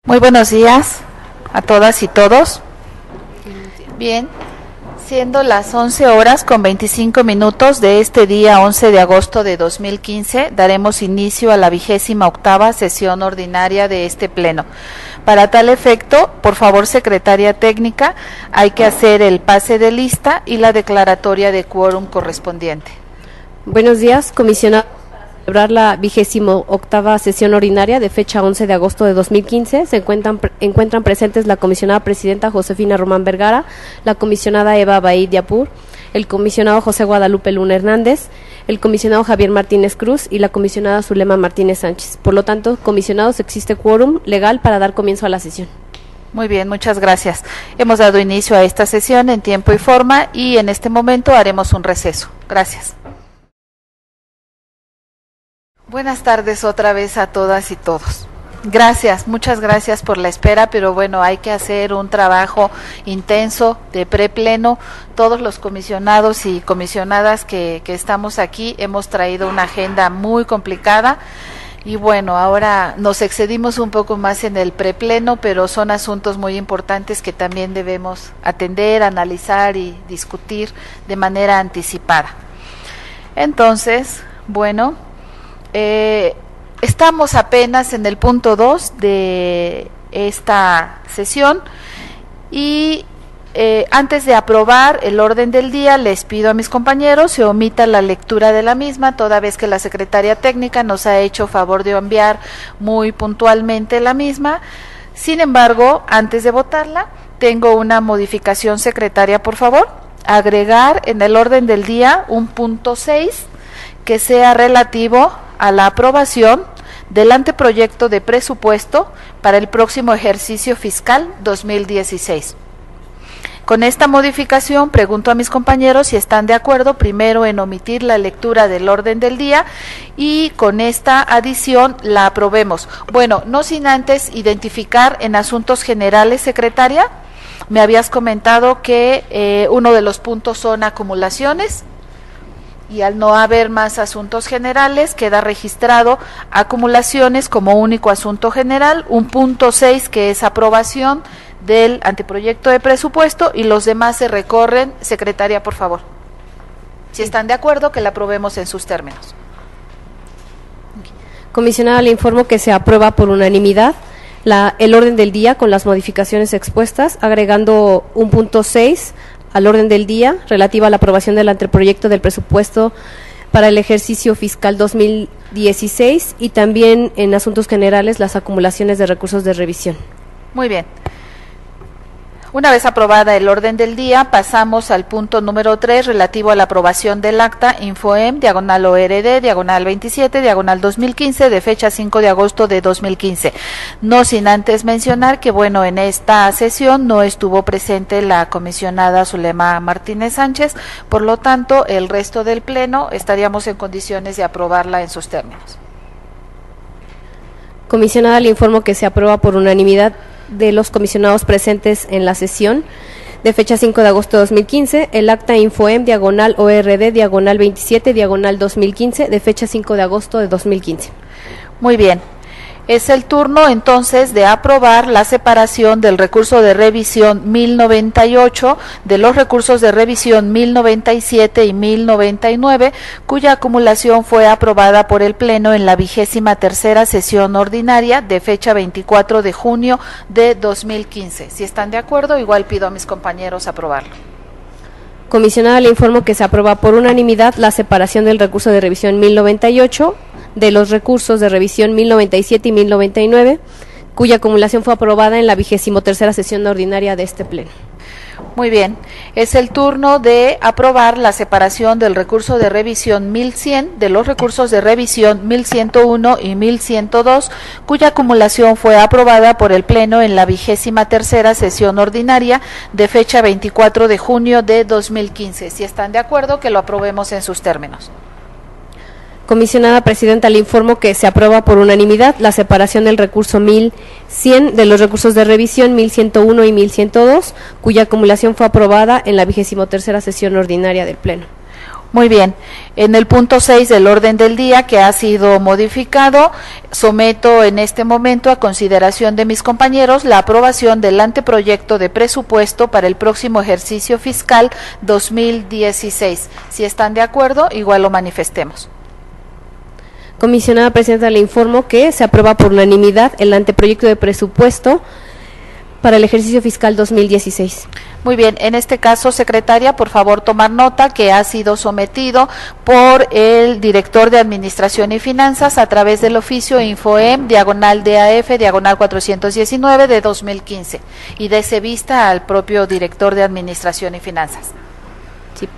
Muy buenos días a todas y todos. Bien, siendo las 11 horas con 25 minutos de este día 11 de agosto de 2015, daremos inicio a la 28ª sesión ordinaria de este pleno. Para tal efecto, por favor, secretaria técnica, hay que hacer el pase de lista y la declaratoria de quórum correspondiente. Buenos días, comisionado. Celebrar la 28ª sesión ordinaria de fecha 11 de agosto de 2015, se encuentran presentes la comisionada presidenta Josefina Román Vergara, la comisionada Eva Baí Diapur, el comisionado José Guadalupe Luna Hernández, el comisionado Javier Martínez Cruz y la comisionada Zulema Martínez Sánchez. Por lo tanto, comisionados, existe quórum legal para dar comienzo a la sesión. Muy bien, muchas gracias. Hemos dado inicio a esta sesión en tiempo y forma y en este momento haremos un receso. Gracias. Buenas tardes otra vez a todas y todos. Gracias, muchas gracias por la espera, pero bueno, hay que hacer un trabajo intenso de prepleno. Todos los comisionados y comisionadas que estamos aquí hemos traído una agenda muy complicada y bueno, ahora nos excedimos un poco más en el prepleno, pero son asuntos muy importantes que también debemos atender, analizar y discutir de manera anticipada. Entonces, bueno, estamos apenas en el punto 2 de esta sesión y antes de aprobar el orden del día les pido a mis compañeros se omita la lectura de la misma, toda vez que la secretaria técnica nos ha hecho favor de enviar muy puntualmente la misma. Sin embargo, antes de votarla, tengo una modificación, secretaria, por favor, agregar en el orden del día un punto 6 que sea relativo a la aprobación del anteproyecto de presupuesto para el próximo ejercicio fiscal 2016. Con esta modificación, pregunto a mis compañeros si están de acuerdo, primero en omitir la lectura del orden del día y con esta adición la aprobemos. Bueno, no sin antes identificar en asuntos generales, secretaria, me habías comentado que uno de los puntos son acumulaciones. Y al no haber más asuntos generales, queda registrado acumulaciones como único asunto general, un punto 6 que es aprobación del anteproyecto de presupuesto y los demás se recorren. Secretaria, por favor. Si están de acuerdo, que la aprobemos en sus términos. Comisionada, le informo que se aprueba por unanimidad el orden del día con las modificaciones expuestas, agregando un punto 6 al orden del día relativa a la aprobación del anteproyecto del presupuesto para el ejercicio fiscal 2016 y también en asuntos generales las acumulaciones de recursos de revisión. Muy bien. Una vez aprobada el orden del día, pasamos al punto número 3 relativo a la aprobación del acta InfoEM, diagonal ORD, diagonal 27, diagonal 2015, de fecha 5 de agosto de 2015. No sin antes mencionar que, bueno, en esta sesión no estuvo presente la comisionada Zulema Martínez Sánchez, por lo tanto, el resto del pleno estaríamos en condiciones de aprobarla en sus términos. Comisionada, le informo que se aprueba por unanimidad de los comisionados presentes en la sesión de fecha 5 de agosto de 2015, el acta InfoEM, diagonal ORD, diagonal 27, diagonal 2015, de fecha 5 de agosto de 2015. Muy bien. Es el turno entonces de aprobar la separación del recurso de revisión 1098 de los recursos de revisión 1097 y 1099, cuya acumulación fue aprobada por el Pleno en la 23ª sesión ordinaria de fecha 24 de junio de 2015. Si están de acuerdo, igual pido a mis compañeros aprobarlo. Comisionada, le informo que se aprueba por unanimidad la separación del recurso de revisión 1098 de los recursos de revisión 1097 y 1099, cuya acumulación fue aprobada en la 23ª sesión ordinaria de este pleno. Muy bien, es el turno de aprobar la separación del recurso de revisión 1100 de los recursos de revisión 1101 y 1102, cuya acumulación fue aprobada por el Pleno en la 23ª sesión ordinaria de fecha 24 de junio de 2015. Si están de acuerdo, que lo aprobemos en sus términos. Comisionada presidenta, le informo que se aprueba por unanimidad la separación del recurso 1100 de los recursos de revisión 1101 y 1102, cuya acumulación fue aprobada en la 23ª sesión ordinaria del Pleno. Muy bien. En el punto 6 del orden del día, que ha sido modificado, someto en este momento a consideración de mis compañeros la aprobación del anteproyecto de presupuesto para el próximo ejercicio fiscal 2016. Si están de acuerdo, igual lo manifestemos. Comisionada Presidenta, le informo que se aprueba por unanimidad el anteproyecto de presupuesto para el ejercicio fiscal 2016. Muy bien, en este caso, secretaria, por favor tomar nota que ha sido sometido por el director de Administración y Finanzas a través del oficio InfoEM, /DAF, /419 de 2015, y dese vista al propio director de Administración y Finanzas. Sí.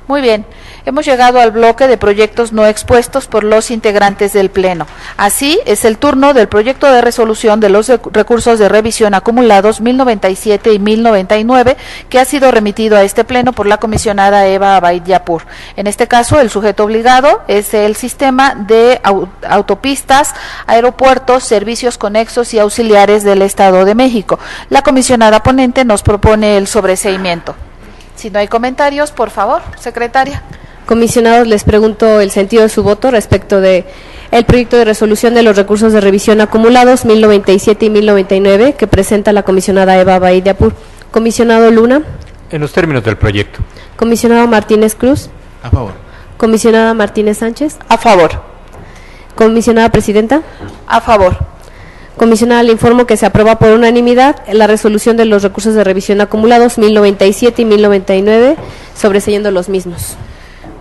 Muy bien, hemos llegado al bloque de proyectos no expuestos por los integrantes del Pleno. Así es el turno del proyecto de resolución de los recursos de revisión acumulados 1097 y 1099, que ha sido remitido a este Pleno por la comisionada Eva Abaid Yapur. En este caso, el sujeto obligado es el sistema de autopistas, aeropuertos, servicios conexos y auxiliares del Estado de México. La comisionada ponente nos propone el sobreseimiento. Si no hay comentarios, por favor, secretaria. Comisionados, les pregunto el sentido de su voto respecto de el proyecto de resolución de los recursos de revisión acumulados 1097 y 1099 que presenta la comisionada Eva Abaid Yapur. Comisionado Luna. En los términos del proyecto. Comisionado Martínez Cruz. A favor. Comisionada Martínez Sánchez. A favor. Comisionada Presidenta. A favor. Comisionada, le informo que se aprueba por unanimidad la resolución de los recursos de revisión acumulados 1097 y 1099, sobreseyendo los mismos.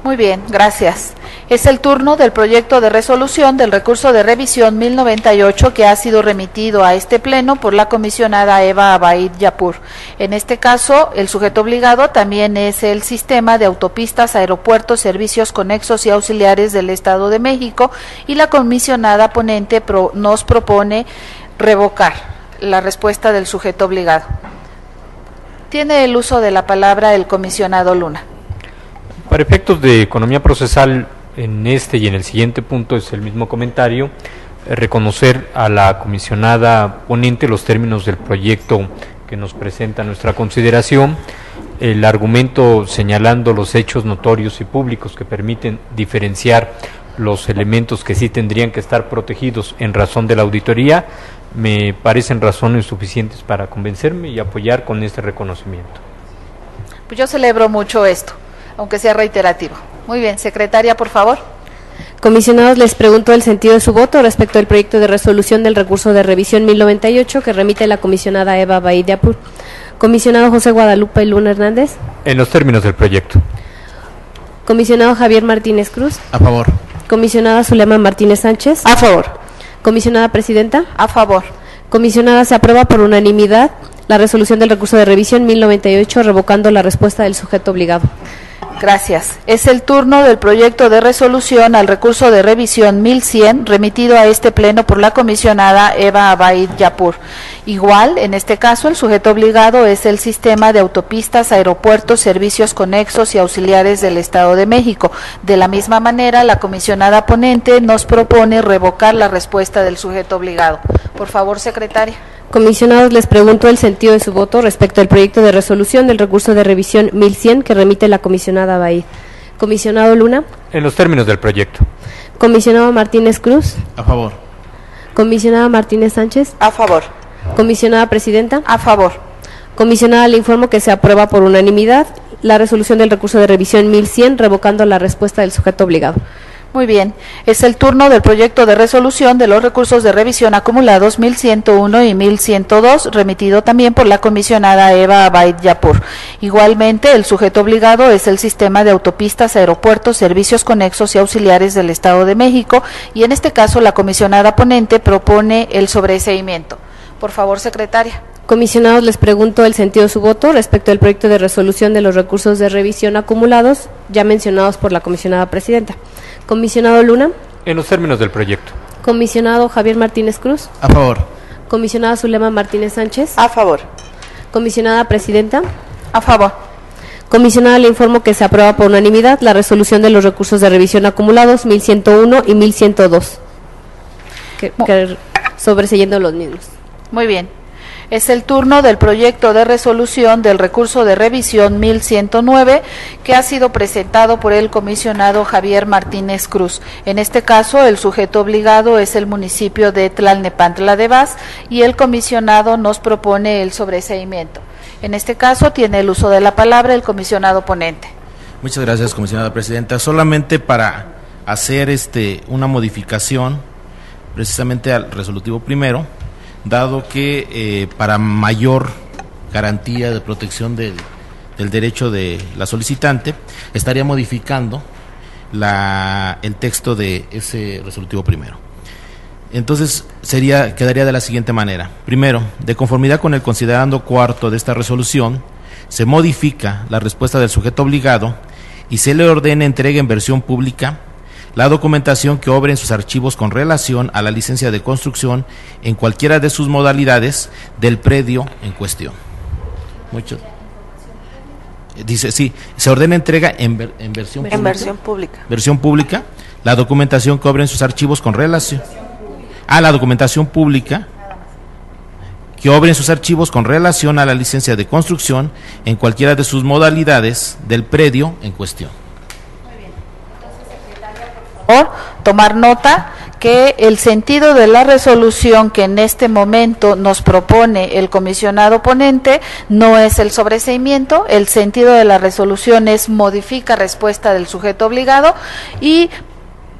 Muy bien, gracias. Es el turno del proyecto de resolución del recurso de revisión 1098 que ha sido remitido a este Pleno por la comisionada Eva Abaid Yapur. En este caso, el sujeto obligado también es el sistema de autopistas, aeropuertos, servicios conexos y auxiliares del Estado de México, y la comisionada ponente nos propone revocar la respuesta del sujeto obligado. Tiene el uso de la palabra el comisionado Luna. Para efectos de economía procesal, en este y en el siguiente punto es el mismo comentario, reconocer a la comisionada ponente los términos del proyecto que nos presenta a nuestra consideración, el argumento señalando los hechos notorios y públicos que permiten diferenciar los elementos que sí tendrían que estar protegidos en razón de la auditoría, me parecen razones suficientes para convencerme y apoyar con este reconocimiento. Pues yo celebro mucho esto, aunque sea reiterativo. Muy bien, secretaria, por favor. Comisionados, les pregunto el sentido de su voto respecto al proyecto de resolución del recurso de revisión 1098 que remite la comisionada Eva Abaid Yapur. Comisionado José Guadalupe Luna Hernández. En los términos del proyecto. Comisionado Javier Martínez Cruz. A favor. Comisionada Zulema Martínez Sánchez. A favor. Comisionada Presidenta. A favor. Comisionada, se aprueba por unanimidad la resolución del recurso de revisión 1098 revocando la respuesta del sujeto obligado. Gracias. Es el turno del proyecto de resolución al recurso de revisión 1100 remitido a este Pleno por la comisionada Eva Abaid Yapur. Igual, en este caso, el sujeto obligado es el sistema de autopistas, aeropuertos, servicios conexos y auxiliares del Estado de México. De la misma manera, la comisionada ponente nos propone revocar la respuesta del sujeto obligado. Por favor, secretaria. Comisionados, les pregunto el sentido de su voto respecto al proyecto de resolución del recurso de revisión 1100 que remite la comisionada Abaid. Comisionado Luna. En los términos del proyecto. Comisionado Martínez Cruz. A favor. Comisionada Martínez Sánchez. A favor. Comisionada Presidenta. A favor. Comisionada, le informo que se aprueba por unanimidad la resolución del recurso de revisión 1100 revocando la respuesta del sujeto obligado. Muy bien, es el turno del proyecto de resolución de los recursos de revisión acumulados 1101 y 1102, remitido también por la comisionada Eva Abaid Yapur. Igualmente, el sujeto obligado es el sistema de autopistas, aeropuertos, servicios conexos y auxiliares del Estado de México, y en este caso la comisionada ponente propone el sobreseimiento. Por favor, secretaria. Comisionados, les pregunto el sentido de su voto respecto al proyecto de resolución de los recursos de revisión acumulados ya mencionados por la comisionada Presidenta. Comisionado Luna. En los términos del proyecto. Comisionado Javier Martínez Cruz. A favor. Comisionada Zulema Martínez Sánchez. A favor. Comisionada Presidenta. A favor. Comisionada, le informo que se aprueba por unanimidad la resolución de los recursos de revisión acumulados 1101 y 1102, que sobreseyendo los mismos. Muy bien. Es el turno del proyecto de resolución del recurso de revisión 1109 que ha sido presentado por el comisionado Javier Martínez Cruz. En este caso, el sujeto obligado es el municipio de Tlalnepantla de Baz y el comisionado nos propone el sobreseimiento. En este caso, tiene el uso de la palabra el comisionado ponente. Muchas gracias, comisionada presidenta. Solamente para hacer una modificación precisamente al resolutivo primero, dado que para mayor garantía de protección del derecho de la solicitante, estaría modificando el texto de ese resolutivo primero. Entonces quedaría de la siguiente manera. Primero, de conformidad con el considerando cuarto de esta resolución, se modifica la respuesta del sujeto obligado y se le ordena entrega en versión pública la documentación que obre en sus archivos con relación a la licencia de construcción en cualquiera de sus modalidades del predio en cuestión. Dice, sí, se ordena entrega en versión pública. En versión pública. Versión pública, la documentación que obre en sus archivos con relación a la documentación pública que obre en sus archivos con relación a la licencia de construcción en cualquiera de sus modalidades del predio en cuestión. Muy bien. Entonces, secretaria, por favor, tomar nota que el sentido de la resolución que en este momento nos propone el comisionado ponente no es el sobreseimiento, el sentido de la resolución es modifica respuesta del sujeto obligado y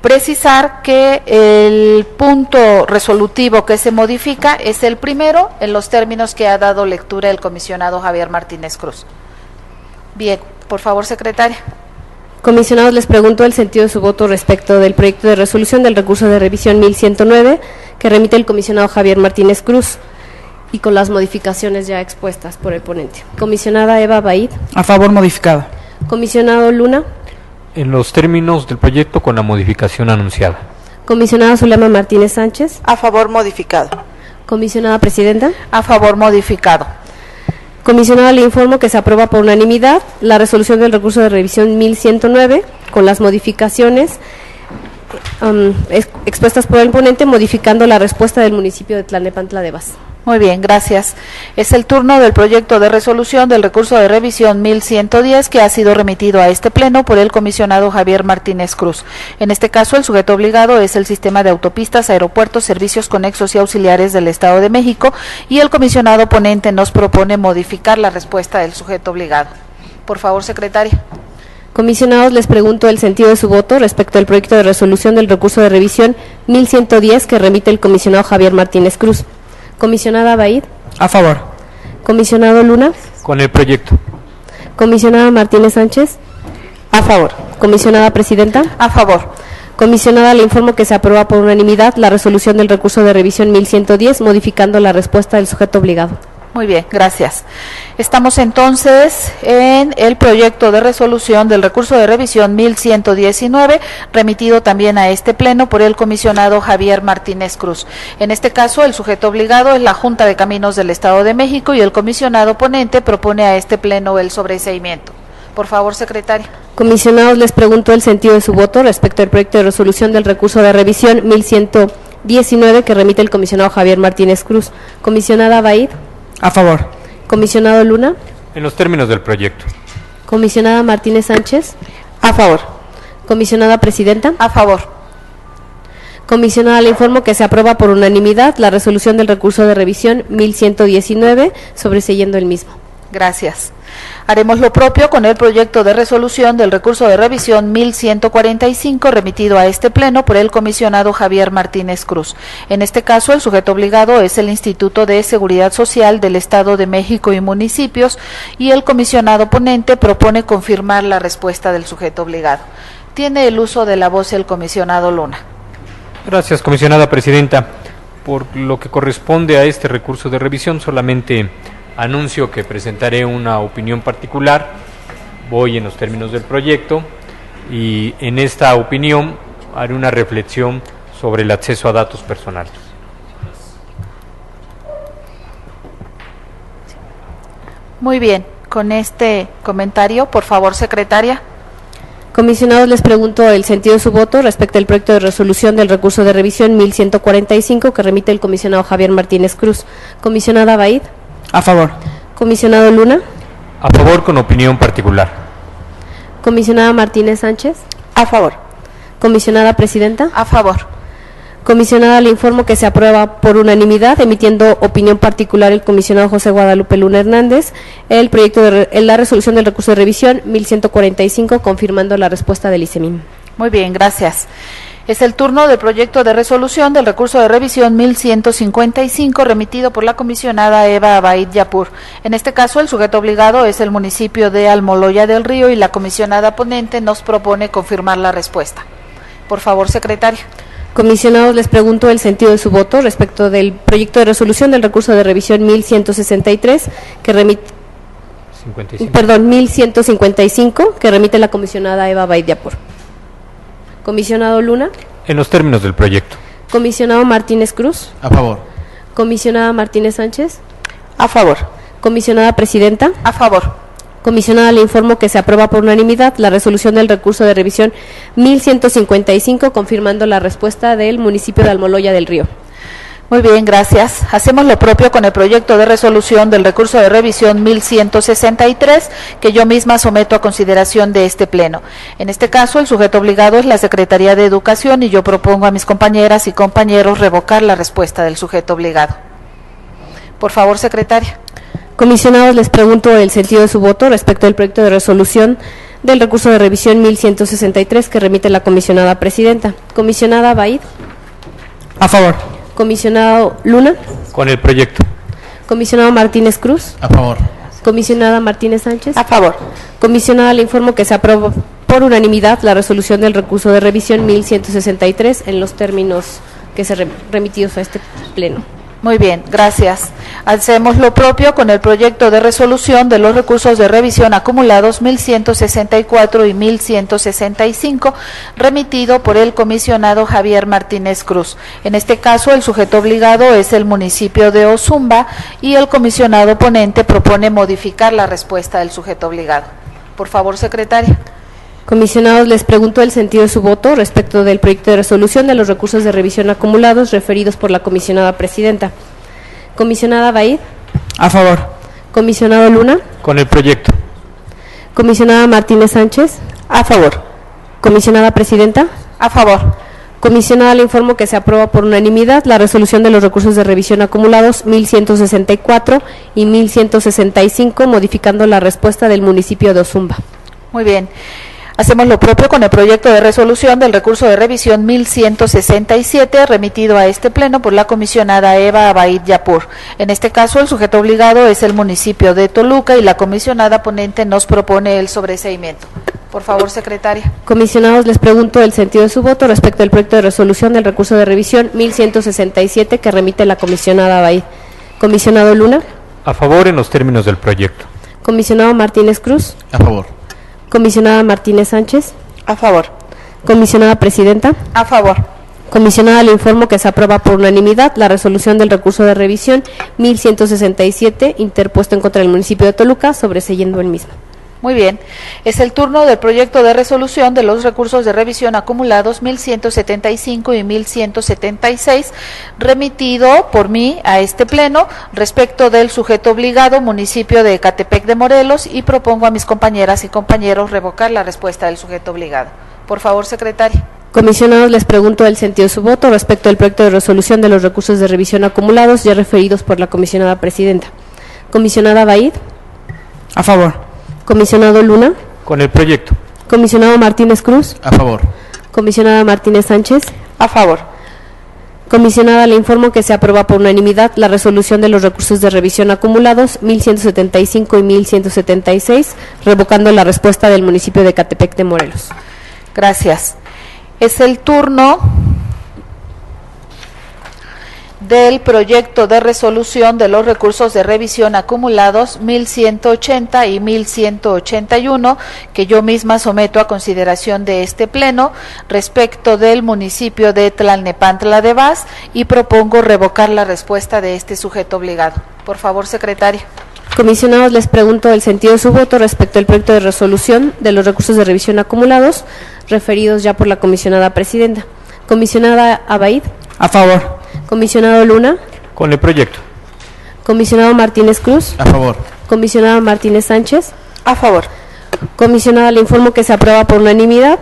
precisar que el punto resolutivo que se modifica es el primero en los términos que ha dado lectura el comisionado Javier Martínez Cruz. Bien, por favor, secretaria. Comisionados, les pregunto el sentido de su voto respecto del proyecto de resolución del recurso de revisión 1109 que remite el comisionado Javier Martínez Cruz y con las modificaciones ya expuestas por el ponente. Comisionada Eva Baid. A favor, modificado. Comisionado Luna. En los términos del proyecto con la modificación anunciada. Comisionada Zulema Martínez Sánchez. A favor, modificado. Comisionada Presidenta. A favor, modificado. Comisionada, le informo que se aprueba por unanimidad la resolución del recurso de revisión 1109 con las modificaciones expuestas por el ponente, modificando la respuesta del municipio de Tlalnepantla de Baz. Muy bien, gracias. Es el turno del proyecto de resolución del recurso de revisión 1110 que ha sido remitido a este pleno por el comisionado Javier Martínez Cruz. En este caso, el sujeto obligado es el sistema de autopistas, aeropuertos, servicios conexos y auxiliares del Estado de México y el comisionado ponente nos propone modificar la respuesta del sujeto obligado. Por favor, secretaria. Comisionados, les pregunto el sentido de su voto respecto al proyecto de resolución del recurso de revisión 1110 que remite el comisionado Javier Martínez Cruz. Comisionada Baid. A favor. Comisionado Luna. Con el proyecto. Comisionada Martínez Sánchez. A favor. Comisionada Presidenta. A favor. Comisionada, le informo que se aprueba por unanimidad la resolución del recurso de revisión 1110, modificando la respuesta del sujeto obligado. Muy bien, gracias. Estamos entonces en el proyecto de resolución del recurso de revisión 1119, remitido también a este pleno por el comisionado Javier Martínez Cruz. En este caso, el sujeto obligado es la Junta de Caminos del Estado de México y el comisionado ponente propone a este pleno el sobreseimiento. Por favor, secretaria. Comisionados, les pregunto el sentido de su voto respecto al proyecto de resolución del recurso de revisión 1119 que remite el comisionado Javier Martínez Cruz. Comisionada Baid. A favor. Comisionado Luna. En los términos del proyecto. Comisionada Martínez Sánchez. A favor. Comisionada Presidenta. A favor. Comisionada, le informo que se aprueba por unanimidad la resolución del recurso de revisión 1119, sobreseyendo el mismo. Gracias. Haremos lo propio con el proyecto de resolución del recurso de revisión 1145 remitido a este pleno por el comisionado Javier Martínez Cruz. En este caso, el sujeto obligado es el Instituto de Seguridad Social del Estado de México y municipios y el comisionado ponente propone confirmar la respuesta del sujeto obligado. Tiene el uso de la voz el comisionado Luna. Gracias, comisionada presidenta. Por lo que corresponde a este recurso de revisión, solamente anuncio que presentaré una opinión particular, voy en los términos del proyecto y en esta opinión haré una reflexión sobre el acceso a datos personales. Muy bien, con este comentario, por favor, secretaria. Comisionados, les pregunto el sentido de su voto respecto al proyecto de resolución del recurso de revisión 1145 que remite el comisionado Javier Martínez Cruz. Comisionada Baid. A favor. Comisionado Luna. A favor con opinión particular. Comisionada Martínez Sánchez. A favor. Comisionada Presidenta. A favor. Comisionada, le informo que se aprueba por unanimidad, emitiendo opinión particular el comisionado José Guadalupe Luna Hernández, el proyecto de la resolución del recurso de revisión 1145, confirmando la respuesta del ICEMIM. Muy bien, gracias. Es el turno del proyecto de resolución del recurso de revisión 1155, remitido por la comisionada Eva Abaid Yapur. En este caso, el sujeto obligado es el municipio de Almoloya del Río y la comisionada ponente nos propone confirmar la respuesta. Por favor, secretaria. Comisionados, les pregunto el sentido de su voto respecto del proyecto de resolución del recurso de revisión 1163, que remite, 1155, que remite la comisionada Eva Abaid Yapur. Comisionado Luna. En los términos del proyecto. Comisionado Martínez Cruz. A favor. Comisionada Martínez Sánchez. A favor. Comisionada Presidenta. A favor. Comisionada, le informo que se aprueba por unanimidad la resolución del recurso de revisión 1155, confirmando la respuesta del municipio de Almoloya del Río. Muy bien, gracias. Hacemos lo propio con el proyecto de resolución del recurso de revisión 1163, que yo misma someto a consideración de este Pleno. En este caso, el sujeto obligado es la Secretaría de Educación y yo propongo a mis compañeras y compañeros revocar la respuesta del sujeto obligado. Por favor, secretaria. Comisionados, les pregunto el sentido de su voto respecto del proyecto de resolución del recurso de revisión 1163, que remite la comisionada Presidenta. Comisionada Abaid. A favor. Comisionado Luna. Con el proyecto. Comisionado Martínez Cruz. A favor. Comisionada Martínez Sánchez. A favor. Comisionada, le informo que se aprueba por unanimidad la resolución del recurso de revisión 1163 en los términos que se remitidos a este Pleno. Muy bien, gracias. Hacemos lo propio con el proyecto de resolución de los recursos de revisión acumulados 1164 y 1165, remitido por el comisionado Javier Martínez Cruz. En este caso, el sujeto obligado es el municipio de Ozumba y el comisionado ponente propone modificar la respuesta del sujeto obligado. Por favor, secretaria. Comisionados, les pregunto el sentido de su voto respecto del proyecto de resolución de los recursos de revisión acumulados referidos por la comisionada Presidenta. Comisionada Abaid. A favor. Comisionado Luna. Con el proyecto. Comisionada Martínez Sánchez. A favor. Comisionada Presidenta. A favor. Comisionada, le informo que se aprueba por unanimidad la resolución de los recursos de revisión acumulados 1164 y 1165, modificando la respuesta del municipio de Ozumba. Muy bien. Hacemos lo propio con el proyecto de resolución del recurso de revisión 1167, remitido a este Pleno por la comisionada Eva Abaid Yapur. En este caso, el sujeto obligado es el municipio de Toluca y la comisionada ponente nos propone el sobreseimiento. Por favor, secretaria. Comisionados, les pregunto el sentido de su voto respecto al proyecto de resolución del recurso de revisión 1167 que remite la comisionada Abaid. Comisionado Luna. A favor en los términos del proyecto. Comisionado Martínez Cruz. A favor. Comisionada Martínez Sánchez. A favor. Comisionada Presidenta. A favor. Comisionada, le informo que se aprueba por unanimidad la resolución del recurso de revisión 1167, interpuesto en contra del municipio de Toluca, sobreseyendo el mismo. Muy bien. Es el turno del proyecto de resolución de los recursos de revisión acumulados 1175 y 1176, remitido por mí a este Pleno respecto del sujeto obligado, municipio de Ecatepec de Morelos, y propongo a mis compañeras y compañeros revocar la respuesta del sujeto obligado. Por favor, secretaria. Comisionados, les pregunto el sentido de su voto respecto al proyecto de resolución de los recursos de revisión acumulados ya referidos por la comisionada Presidenta. Comisionada Abaid. A favor. Comisionado Luna. Con el proyecto. Comisionado Martínez Cruz. A favor. Comisionada Martínez Sánchez. A favor. Comisionada, le informo que se aprueba por unanimidad la resolución de los recursos de revisión acumulados 1175 y 1176, revocando la respuesta del municipio de Ecatepec de Morelos. Gracias. Es el turno del proyecto de resolución de los recursos de revisión acumulados 1180 y 1181, que yo misma someto a consideración de este Pleno respecto del municipio de Tlalnepantla de Vaz y propongo revocar la respuesta de este sujeto obligado. Por favor, secretaria. Comisionados, les pregunto el sentido de su voto respecto al proyecto de resolución de los recursos de revisión acumulados referidos ya por la comisionada Presidenta. Comisionada Abaid. A favor. Comisionado Luna. Con el proyecto. Comisionado Martínez Cruz. A favor. Comisionada Martínez Sánchez. A favor. Comisionada, le informo que se aprueba por unanimidad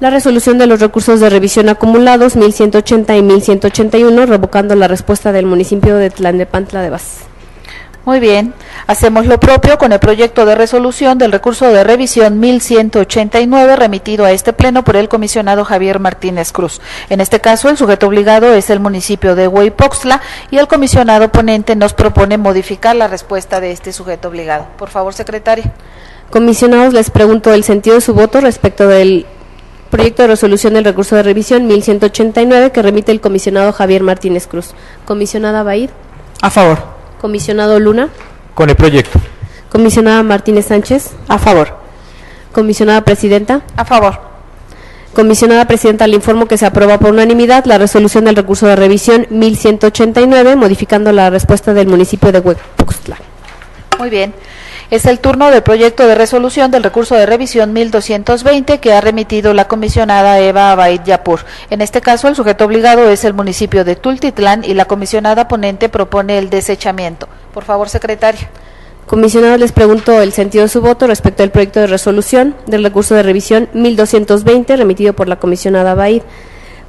la resolución de los recursos de revisión acumulados 1180 y 1181, revocando la respuesta del municipio de Tlalnepantla de Vaz. Muy bien, hacemos lo propio con el proyecto de resolución del recurso de revisión 1189 remitido a este pleno por el comisionado Javier Martínez Cruz. En este caso, el sujeto obligado es el municipio de Hueypoxtla y el comisionado ponente nos propone modificar la respuesta de este sujeto obligado. Por favor, secretaria. Comisionados, les pregunto el sentido de su voto respecto del proyecto de resolución del recurso de revisión 1189 que remite el comisionado Javier Martínez Cruz. Comisionada Baid. A favor. Comisionado Luna. Con el proyecto. Comisionada Martínez Sánchez. A favor. Comisionada Presidenta. A favor. Comisionada Presidenta, le informo que se aprueba por unanimidad la resolución del recurso de revisión 1189, modificando la respuesta del municipio de Hueypoxtla. Muy bien. Es el turno del proyecto de resolución del recurso de revisión 1220 que ha remitido la comisionada Eva Abaid Yapur. En este caso, el sujeto obligado es el municipio de Tultitlán y la comisionada ponente propone el desechamiento. Por favor, secretaria. Comisionados, les pregunto el sentido de su voto respecto al proyecto de resolución del recurso de revisión 1220 remitido por la comisionada Abaid.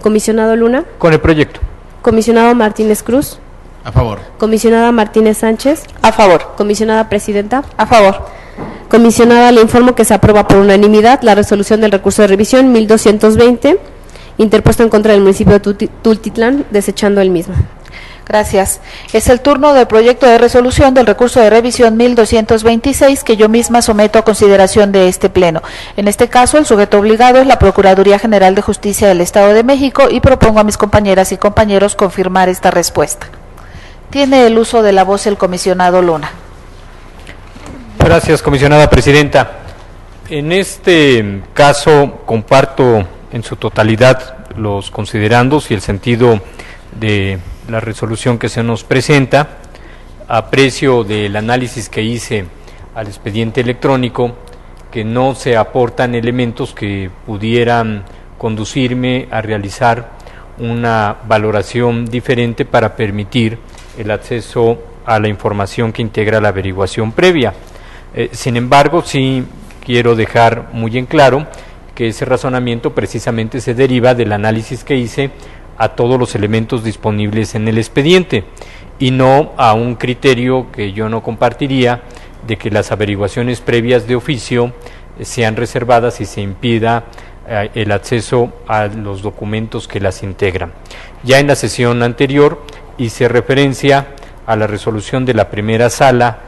Comisionado Luna. Con el proyecto. Comisionado Martínez Cruz. A favor. Comisionada Martínez Sánchez. A favor. Comisionada Presidenta. A favor. Comisionada, le informo que se aprueba por unanimidad la resolución del recurso de revisión 1220, interpuesto en contra del municipio de Tultitlán, desechando el mismo. Gracias. Es el turno del proyecto de resolución del recurso de revisión 1226 que yo misma someto a consideración de este pleno. En este caso, el sujeto obligado es la Procuraduría General de Justicia del Estado de México y propongo a mis compañeras y compañeros confirmar esta respuesta. Tiene el uso de la voz el comisionado Luna. Gracias, comisionada presidenta. En este caso comparto en su totalidad los considerandos y el sentido de la resolución que se nos presenta. Aprecio del análisis que hice al expediente electrónico que no se aportan elementos que pudieran conducirme a realizar una valoración diferente para permitir el acceso a la información que integra la averiguación previa. Sin embargo, sí quiero dejar muy en claro que ese razonamiento precisamente se deriva del análisis que hice a todos los elementos disponibles en el expediente y no a un criterio que yo no compartiría de que las averiguaciones previas de oficio sean reservadas y se impida el acceso a los documentos que las integran. Ya en la sesión anterior hice referencia a la resolución de la primera sala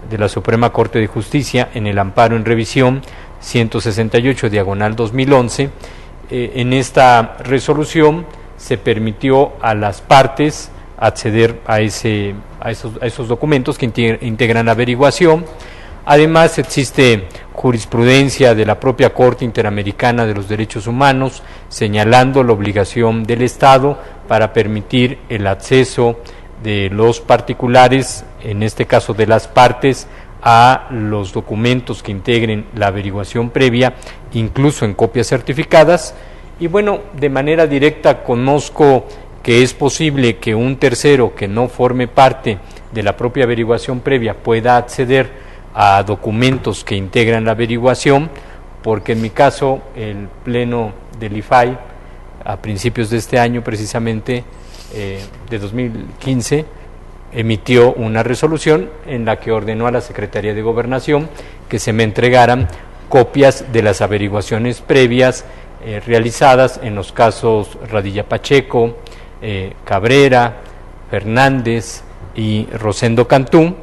de la Suprema Corte de Justicia en el amparo en revisión 168/2011. En esta resolución se permitió a las partes acceder a esos documentos que integran la averiguación. Además, existe jurisprudencia de la propia Corte Interamericana de los Derechos Humanos señalando la obligación del Estado para permitir el acceso de los particulares, en este caso de las partes, a los documentos que integren la averiguación previa, incluso en copias certificadas. Y bueno, de manera directa conozco que es posible que un tercero que no forme parte de la propia averiguación previa pueda acceder a documentos que integran la averiguación, porque en mi caso el Pleno del IFAI a principios de este año precisamente de 2015 emitió una resolución en la que ordenó a la Secretaría de Gobernación que se me entregaran copias de las averiguaciones previas realizadas en los casos Radilla Pacheco, Cabrera, Fernández y Rosendo Cantú,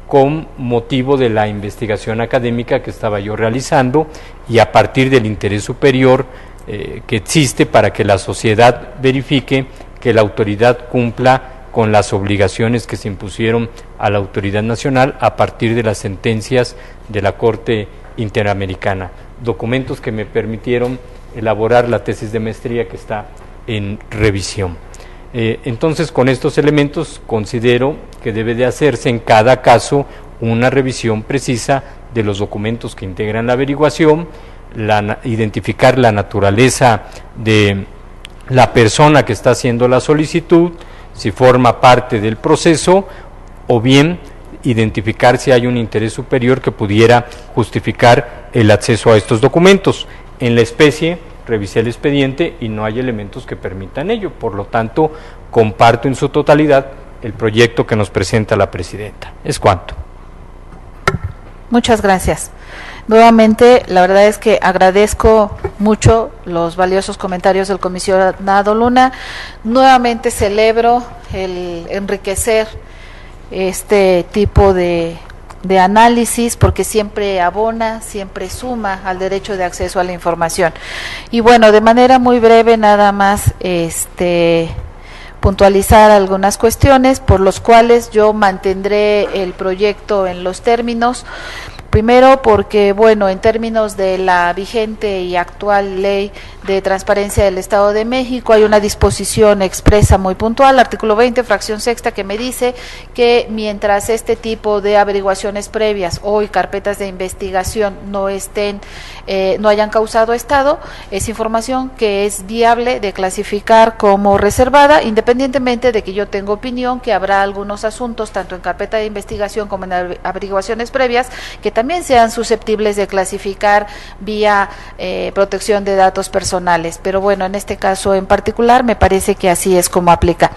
con motivo de la investigación académica que estaba yo realizando y a partir del interés superior que existe para que la sociedad verifique que la autoridad cumpla con las obligaciones que se impusieron a la autoridad nacional a partir de las sentencias de la Corte Interamericana. Documentos que me permitieron elaborar la tesis de maestría que está en revisión. Entonces, con estos elementos considero que debe de hacerse en cada caso una revisión precisa de los documentos que integran la averiguación, identificar la naturaleza de la persona que está haciendo la solicitud, si forma parte del proceso, o bien identificar si hay un interés superior que pudiera justificar el acceso a estos documentos. En la especie, revisé el expediente y no hay elementos que permitan ello, por lo tanto, comparto en su totalidad el proyecto que nos presenta la presidenta. Es cuanto. Muchas gracias. Nuevamente, la verdad es que agradezco mucho los valiosos comentarios del comisionado Luna. Nuevamente celebro el enriquecer este tipo de análisis, porque siempre abona, siempre suma al derecho de acceso a la información. Y bueno, de manera muy breve, nada más puntualizar algunas cuestiones por los cuales yo mantendré el proyecto en los términos. Primero, porque, bueno, en términos de la vigente y actual ley de transparencia del Estado de México, hay una disposición expresa muy puntual, artículo 20, fracción sexta, que me dice que mientras este tipo de averiguaciones previas o carpetas de investigación no hayan causado estado, es información que es viable de clasificar como reservada, independientemente de que yo tenga opinión que habrá algunos asuntos, tanto en carpeta de investigación como en averiguaciones previas, que también sean susceptibles de clasificar vía protección de datos personales. Pero bueno, en este caso en particular me parece que así es como aplica.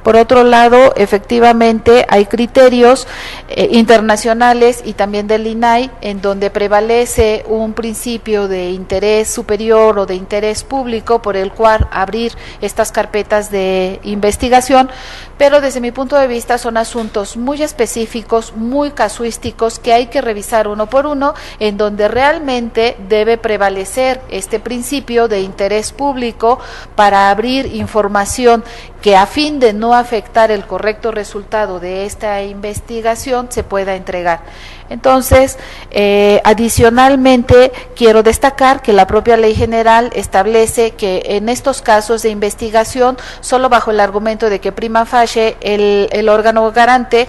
Por otro lado, efectivamente hay criterios internacionales y también del INAI en donde prevalece un principio de interés superior o de interés público por el cual abrir estas carpetas de investigación, pero desde mi punto de vista son asuntos muy específicos, muy casuísticos, que hay que revisar uno por uno, en donde realmente debe prevalecer este principio de interés público para abrir información que, a fin de no afectar el correcto resultado de esta investigación, se pueda entregar. Entonces, adicionalmente, quiero destacar que la propia Ley General establece que en estos casos de investigación, solo bajo el argumento de que prima facie el órgano garante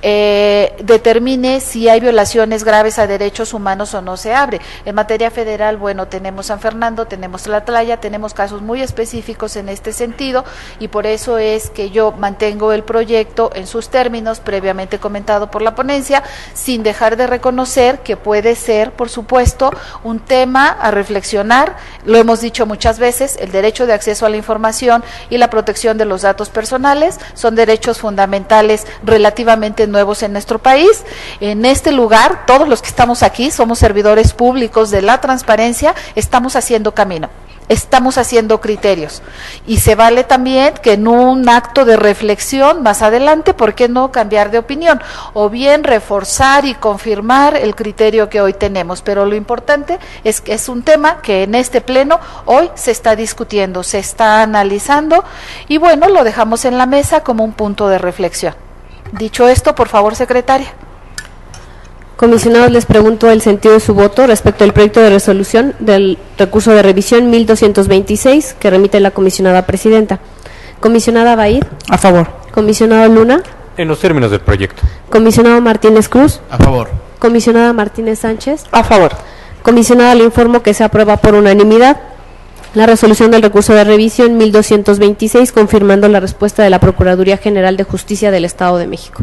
determine si hay violaciones graves a derechos humanos o no, se abre. En materia federal, bueno, tenemos San Fernando, tenemos Tlatlaya, tenemos casos muy específicos en este sentido, y por eso es que yo mantengo el proyecto en sus términos previamente comentado por la ponencia, sin dejar de reconocer que puede ser, por supuesto, un tema a reflexionar. Lo hemos dicho muchas veces, el derecho de acceso a la información y la protección de los datos personales son derechos fundamentales relativamente nuevos en nuestro país. En este lugar, todos los que estamos aquí somos servidores públicos de la transparencia, estamos haciendo camino, estamos haciendo criterios, y se vale también que en un acto de reflexión más adelante, ¿por qué no cambiar de opinión? O bien reforzar y confirmar el criterio que hoy tenemos, pero lo importante es que es un tema que en este pleno hoy se está discutiendo, se está analizando, y bueno, lo dejamos en la mesa como un punto de reflexión. Dicho esto, por favor, secretaria. Comisionados, les pregunto el sentido de su voto respecto al proyecto de resolución del recurso de revisión 1226 que remite la comisionada presidenta. Comisionada Baid. A favor. Comisionado Luna. En los términos del proyecto. Comisionado Martínez Cruz. A favor. Comisionada Martínez Sánchez. A favor. Comisionada, le informo que se aprueba por unanimidad la resolución del recurso de revisión 1226, confirmando la respuesta de la Procuraduría General de Justicia del Estado de México.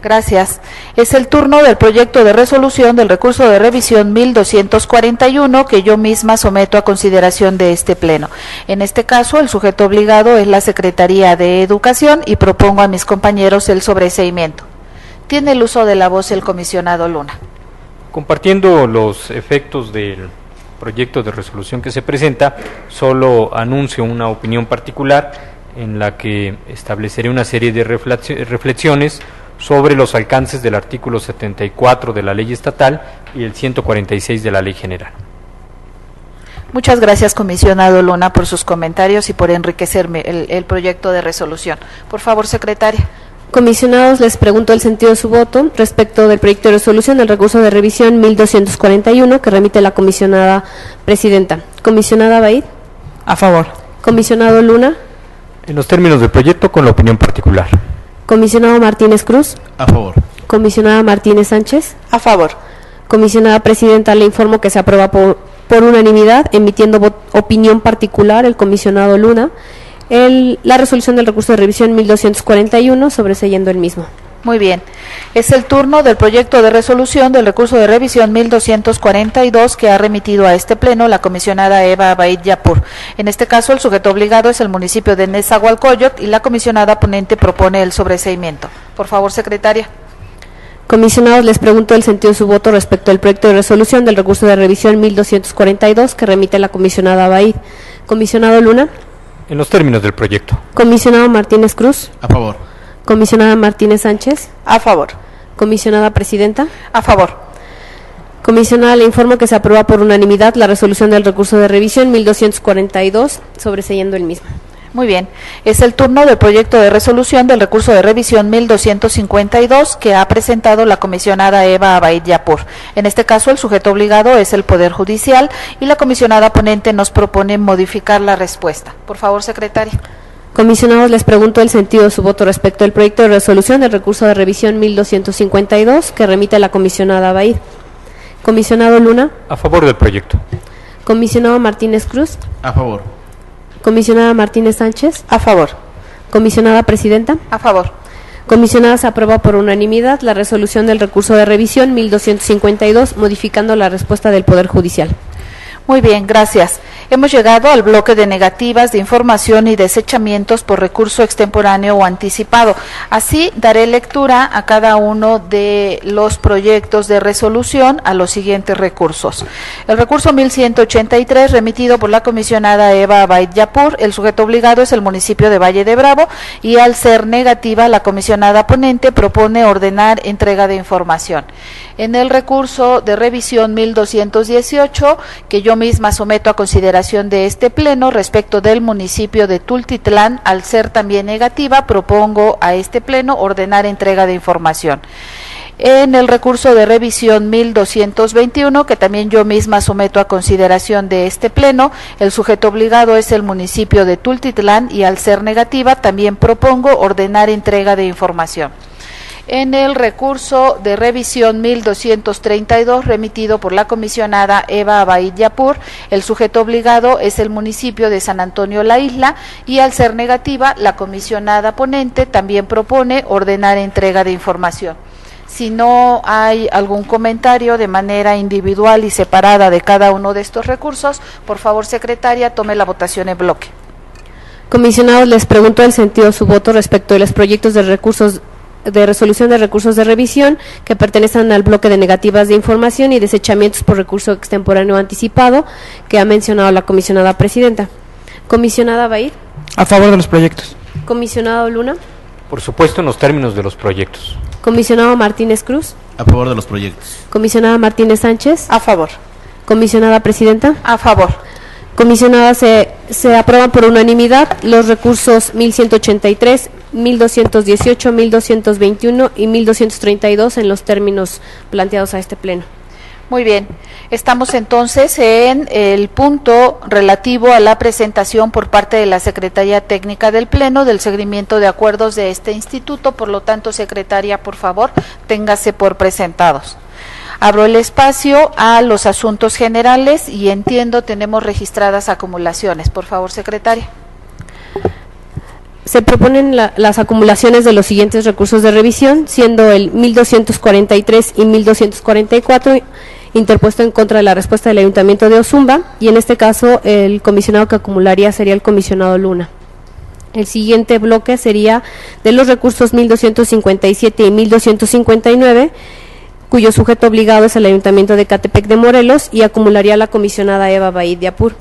Gracias. Es el turno del proyecto de resolución del recurso de revisión 1241, que yo misma someto a consideración de este pleno. En este caso, el sujeto obligado es la Secretaría de Educación, y propongo a mis compañeros el sobreseimiento. Tiene el uso de la voz el comisionado Luna. Compartiendo los efectos del proyecto de resolución que se presenta, solo anuncio una opinión particular en la que estableceré una serie de reflexiones sobre los alcances del artículo 74 de la ley estatal y el 146 de la ley general. Muchas gracias, comisionado Luna, por sus comentarios y por enriquecerme el proyecto de resolución. Por favor, secretaria. Comisionados, les pregunto el sentido de su voto respecto del proyecto de resolución del recurso de revisión 1241 que remite la comisionada presidenta. Comisionada Baid. A favor. Comisionado Luna. En los términos del proyecto, con la opinión particular. Comisionado Martínez Cruz. A favor. Comisionada Martínez Sánchez. A favor. Comisionada presidenta, le informo que se aprueba por unanimidad, emitiendo opinión particular el comisionado Luna. la resolución del recurso de revisión 1241, sobreseyendo el mismo. Muy bien. Es el turno del proyecto de resolución del recurso de revisión 1242 que ha remitido a este pleno la comisionada Eva Abaid Yapur. En este caso, el sujeto obligado es el municipio de Nezahualcóyotl y la comisionada ponente propone el sobreseimiento. Por favor, secretaria. Comisionados, les pregunto el sentido de su voto respecto al proyecto de resolución del recurso de revisión 1242 que remite la comisionada Abaid. Comisionado Luna. En los términos del proyecto. Comisionado Martínez Cruz. A favor. Comisionada Martínez Sánchez. A favor. Comisionada Presidenta. A favor. Comisionada, le informo que se aprueba por unanimidad la resolución del recurso de revisión 1242, sobreseyendo el mismo. Muy bien. Es el turno del proyecto de resolución del recurso de revisión 1252 que ha presentado la comisionada Eva Abaid Yapur. En este caso, el sujeto obligado es el Poder Judicial y la comisionada ponente nos propone modificar la respuesta. Por favor, secretaria. Comisionados, les pregunto el sentido de su voto respecto al proyecto de resolución del recurso de revisión 1252 que remite a la comisionada Abaid. Comisionado Luna. A favor del proyecto. Comisionado Martínez Cruz. A favor. Comisionada Martínez Sánchez. A favor. Comisionada Presidenta. A favor. Comisionada, se aprueba por unanimidad la resolución del recurso de revisión 1252, modificando la respuesta del Poder Judicial. Muy bien, gracias. Hemos llegado al bloque de negativas de información y desechamientos por recurso extemporáneo o anticipado. Así, daré lectura a cada uno de los proyectos de resolución a los siguientes recursos. El recurso 1183, remitido por la comisionada Eva Abaid Yapur, el sujeto obligado es el municipio de Valle de Bravo y al ser negativa, la comisionada ponente propone ordenar entrega de información. En el recurso de revisión 1218, que yo misma someto a consideración de este pleno respecto del municipio de Tultitlán, al ser también negativa, propongo a este pleno ordenar entrega de información. En el recurso de revisión 1221, que también yo misma someto a consideración de este pleno, el sujeto obligado es el municipio de Tultitlán y al ser negativa, también propongo ordenar entrega de información. En el recurso de revisión 1232, remitido por la comisionada Eva Abaid Yapur, el sujeto obligado es el municipio de San Antonio La Isla y al ser negativa, la comisionada ponente también propone ordenar entrega de información. Si no hay algún comentario de manera individual y separada de cada uno de estos recursos, por favor, secretaria, tome la votación en bloque. Comisionados, les pregunto el sentido de su voto respecto de los proyectos de recursos de resolución de recursos de revisión que pertenecen al bloque de negativas de información y desechamientos por recurso extemporáneo anticipado que ha mencionado la comisionada presidenta. Comisionada Abaid. A favor de los proyectos. Comisionado Luna. Por supuesto, en los términos de los proyectos. Comisionado Martínez Cruz. A favor de los proyectos. Comisionada Martínez Sánchez. A favor. Comisionada Presidenta. A favor. Comisionada, se aprueban por unanimidad los recursos 1183, 1218, 1221 y 1232 en los términos planteados a este pleno. Muy bien, estamos entonces en el punto relativo a la presentación por parte de la Secretaría Técnica del Pleno del seguimiento de acuerdos de este instituto. Por lo tanto, secretaria, por favor, téngase por presentados. Abro el espacio a los asuntos generales y entiendo tenemos registradas acumulaciones. Por favor, secretaria. Se proponen las acumulaciones de los siguientes recursos de revisión, siendo el 1243 y 1244 interpuesto en contra de la respuesta del Ayuntamiento de Ozumba, y en este caso el comisionado que acumularía sería el comisionado Luna. El siguiente bloque sería de los recursos 1257 y 1259, cuyo sujeto obligado es el Ayuntamiento de Catepec de Morelos y acumularía la comisionada Eva Abaid Yapur.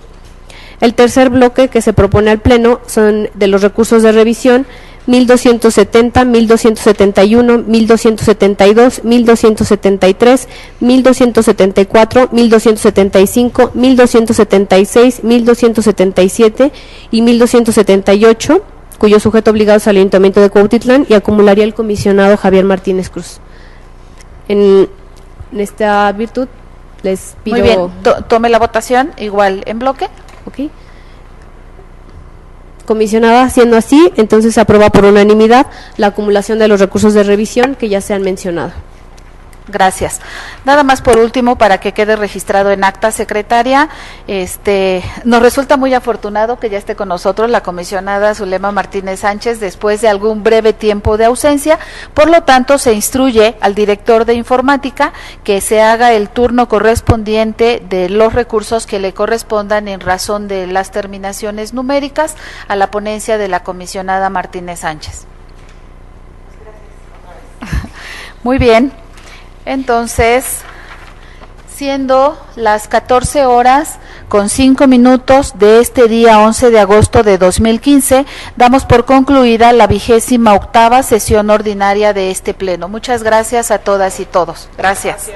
El tercer bloque que se propone al Pleno son de los recursos de revisión 1270, 1271, 1272, 1273, 1274, 1275, 1276, 1277 y 1278, cuyo sujeto obligado es el Ayuntamiento de Cuautitlán y acumularía el comisionado Javier Martínez Cruz. En esta virtud les pido... Muy bien, tome la votación igual en bloque. Ok. Comisionada, siendo así, entonces se aprueba por unanimidad la acumulación de los recursos de revisión que ya se han mencionado. Gracias. Nada más por último, para que quede registrado en acta, secretaria, nos resulta muy afortunado que ya esté con nosotros la comisionada Zulema Martínez Sánchez después de algún breve tiempo de ausencia. Por lo tanto, se instruye al director de informática que se haga el turno correspondiente de los recursos que le correspondan en razón de las terminaciones numéricas a la ponencia de la comisionada Martínez Sánchez. Muy bien. Entonces, siendo las 14:05 de este día 11 de agosto de 2015, damos por concluida la 28ª sesión ordinaria de este pleno. Muchas gracias a todas y todos. Gracias.